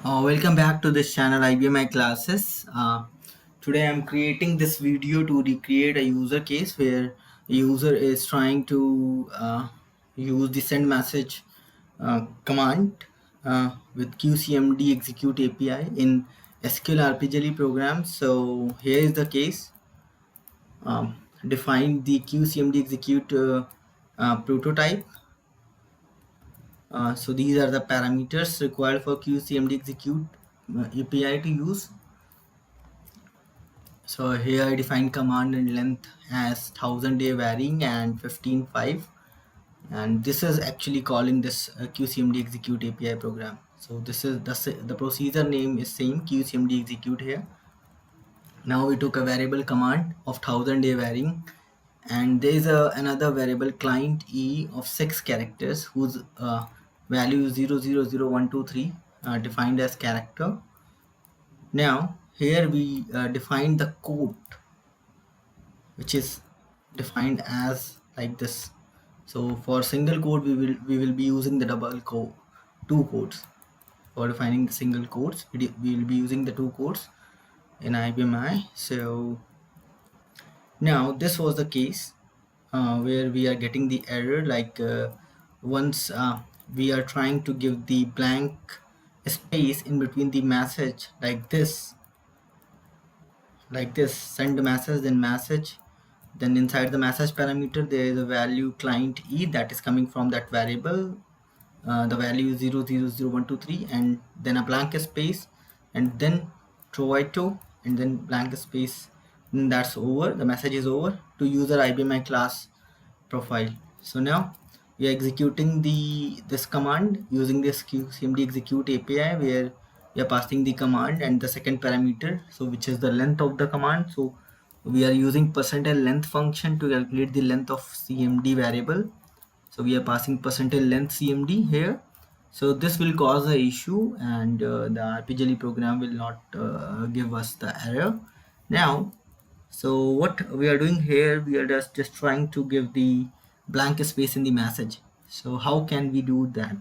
Welcome back to this channel IBMI classes. Today I'm creating this video to recreate a user case where a user is trying to use the send message command with QCMD execute API in SQL RPGLE program. So here is the case. Define the QCMD execute prototype. So these are the parameters required for QCMD execute API to use. So here I define command and length as 1000 day varying and 15.5, and this is actually calling this QCMD execute API program. So this is the procedure name is same, QCMD execute here. Now we took a variable command of 1000 day varying, and there is another variable client E of 6 characters whose value is 000123 defined as character. Now here we define the code which is defined as like this. So for single code we will be using the two codes. For defining the single codes we will be using the two codes in IBMI. So now this was the case where we are getting the error, like once we are trying to give the blank space in between the message, like this, send message, then message, then inside the message parameter there is a value client E that is coming from that variable. The value is 000123, and then a blank space, and then Troito, and then blank space, and that's over. The message is over to user IBMI class profile. So now we are executing this command using this QCMD execute API, where we are passing the command and the second parameter, so which is the length of the command. So we are using percentile length function to calculate the length of CMD variable. So we are passing percentile length CMD here. So this will cause the issue, and the RPGLE program will not give us the error. Now, so what we are doing here, we are just trying to give the blank space in the message. So how can we do that?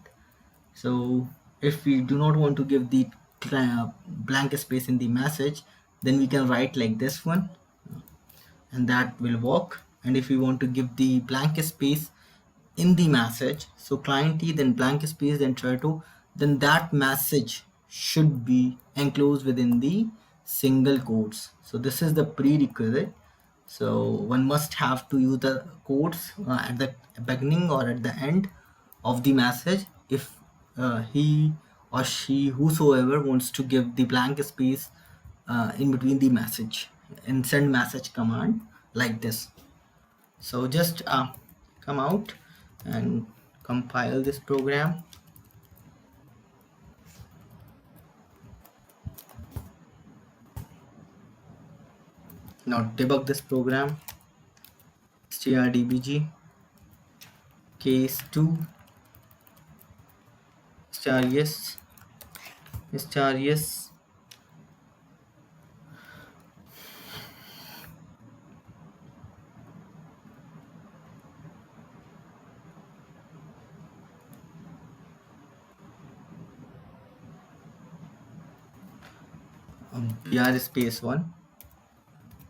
So if we do not want to give the blank space in the message, then we can write like this one, and that will work. And if we want to give the blank space in the message, so client E, then blank space, then try to, then that message should be enclosed within the single quotes. So this is the prerequisite. So one must have to use the quotes at the beginning or at the end of the message if he or she, whosoever, wants to give the blank space in between the message in send message command, like this. So just come out and compile this program. Now debug this program. strdbg case 2 star yes star yes. br space 1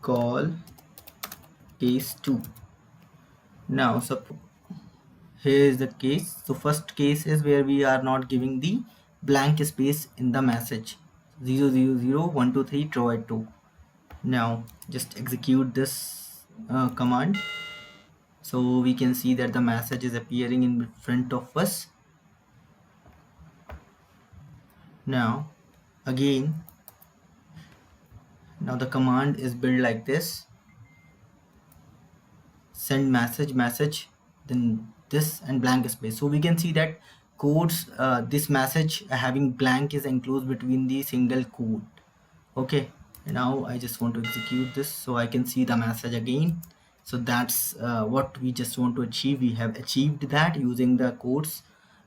call case 2. Now so here is the case. So first case is where we are not giving the blank space in the message, 000123 try 2. Now just execute this command. So we can see that the message is appearing in front of us. Now again, now the command is built like this: send message, then this, and blank space. So we can see that codes, this message having blank is enclosed between the single quote. Okay, now I just want to execute this so I can see the message again. So that's what we just want to achieve. We have achieved that using the codes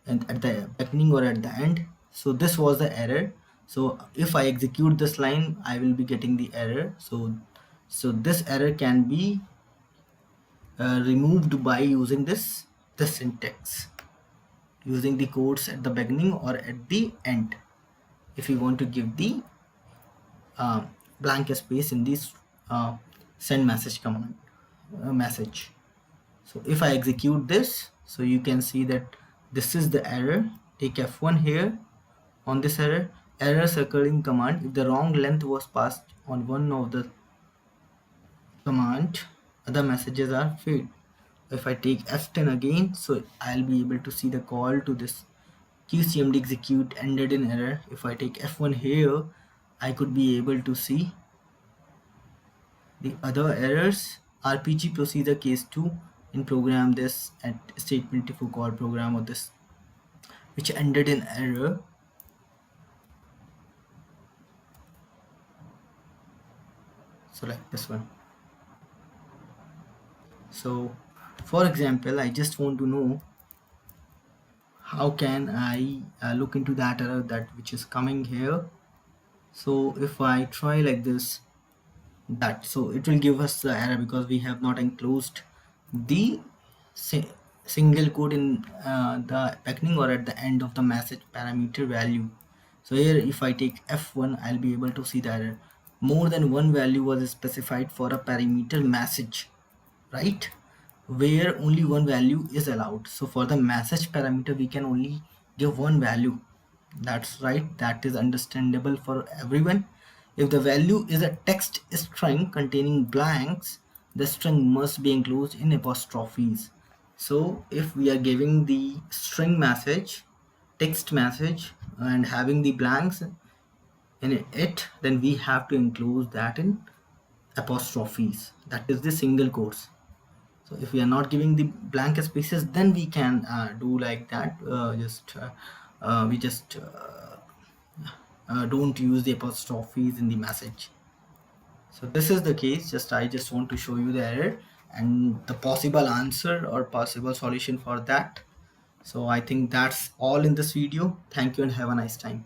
and at the beginning or at the end. So this was the error. So if I execute this line, I will be getting the error. So this error can be removed by using this syntax, using the codes at the beginning or at the end. if you want to give the uh, blank space in this send message command message. So if I execute this, so you can see that this is the error. Take F1 here. On this error circling command, if the wrong length was passed on one of the command, other messages are failed. If I take F10 again, so I'll be able to see the call to this QCMD execute ended in error. If I take F1 here, I could be able to see the other errors. RPG procedure case 2 in program this at statement for call program or this which ended in error. So like this one. So for example, I just want to know how can I look into that error that which is coming here. So if I try like this, that so it will give us the error because we have not enclosed the single quote in the beginning or at the end of the message parameter value. So here if I take F1, I'll be able to see the error. More than one value was specified for a parameter message, right, where only one value is allowed. So for the message parameter we can only give one value. That's right, that is understandable for everyone. If the value is a text string containing blanks, the string must be enclosed in apostrophes. So if we are giving the string message, text message, and having the blanks in it, then we have to enclose that in apostrophes. That is the single quotes. So if we are not giving the blank spaces, then we can do like that. We just don't use the apostrophes in the message. So this is the case. I just want to show you the error and the possible answer or possible solution for that. So I think that's all in this video. Thank you and have a nice time.